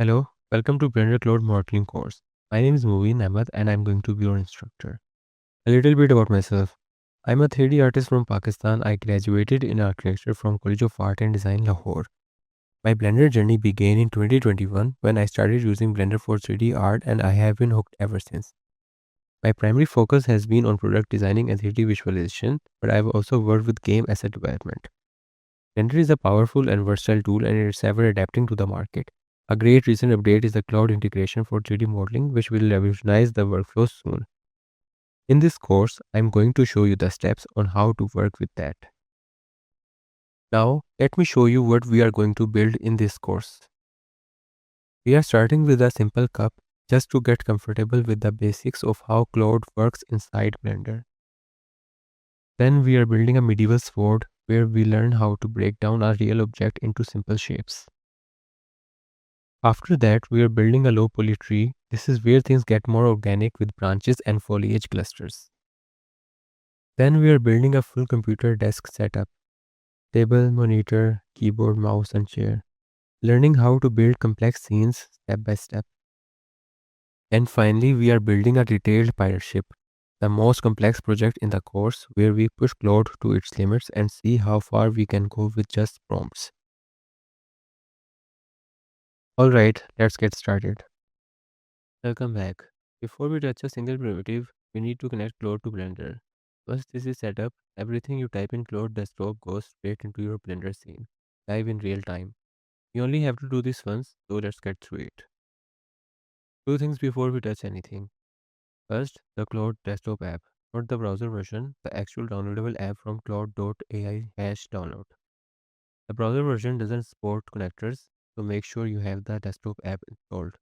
Hello, welcome to Blender Cloud Modeling course. My name is Moveen Ahmed and I'm going to be your instructor. A little bit about myself. I'm a 3D artist from Pakistan. I graduated in architecture from College of Art and Design Lahore. My Blender journey began in 2021 when I started using Blender for 3D art and I have been hooked ever since. My primary focus has been on product designing and 3D visualization, but I've also worked with game asset development. Blender is a powerful and versatile tool and it's ever adapting to the market. A great recent update is the cloud integration for 3D modeling, which will revolutionize the workflow soon. In this course, I'm going to show you the steps on how to work with that. Now, let me show you what we are going to build in this course. We are starting with a simple cup just to get comfortable with the basics of how Claude works inside Blender. Then we are building a medieval sword where we learn how to break down a real object into simple shapes. After that, we are building a low poly tree. This is where things get more organic with branches and foliage clusters. Then we are building a full computer desk setup. Table, monitor, keyboard, mouse and chair. Learning how to build complex scenes step by step. And finally, we are building a detailed pirate ship, the most complex project in the course where we push Claude to its limits and see how far we can go with just prompts. Alright, let's get started. Welcome back. Before we touch a single primitive, we need to connect Claude to Blender. Once this is set up, everything you type in Claude desktop goes straight into your Blender scene, live in real time. You only have to do this once, so let's get through it. Two things before we touch anything. First, the Claude desktop app, not the browser version, the actual downloadable app from Claude.ai/download. The browser version doesn't support connectors, so make sure you have the desktop app installed.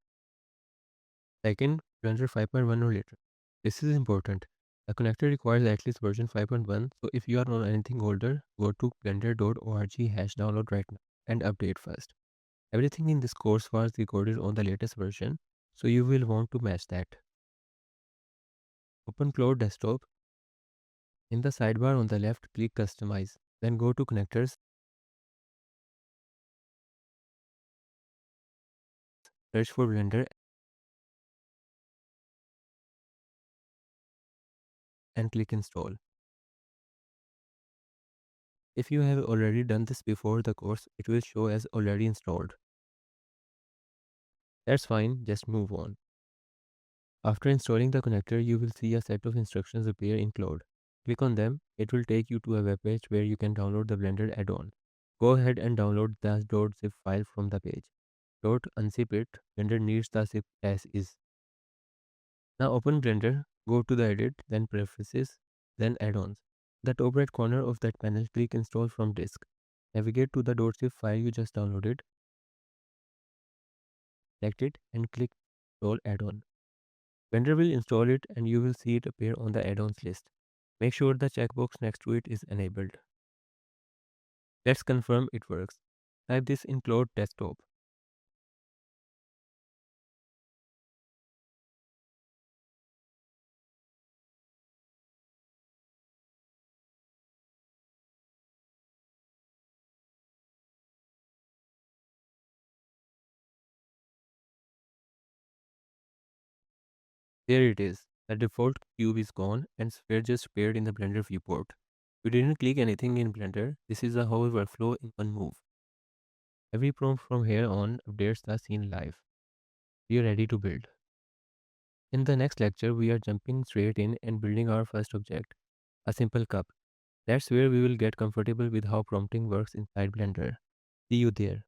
Second, Blender 5.1 or later. This is important. The connector requires at least version 5.1, so if you are on anything older, go to blender.org/download right now and update first. Everything in this course was recorded on the latest version, so you will want to match that. Open Claude Desktop. In the sidebar on the left, click Customize. Then go to Connectors, search for Blender and click Install. If you have already done this before the course, it will show as already installed. That's fine, just move on. After installing the connector, you will see a set of instructions appear in Claude. Click on them. It will take you to a web page where you can download the Blender add-on. Go ahead and download the .zip file from the page. Don't unzip it. Blender needs the zip as is. Now open Blender, go to the Edit, then Preferences, then Add-ons. The top right corner of that panel, click Install from disk. Navigate to the .zip file you just downloaded. Select it and click Install Add-on. Blender will install it and you will see it appear on the add-ons list. Make sure the checkbox next to it is enabled. Let's confirm it works. Type this in Claude Desktop. There it is. The default cube is gone and sphere just appeared in the Blender viewport. You didn't click anything in Blender. This is the whole workflow in one move. Every prompt from here on updates the scene live. We are ready to build. In the next lecture, we are jumping straight in and building our first object, a simple cup. That's where we will get comfortable with how prompting works inside Blender. See you there.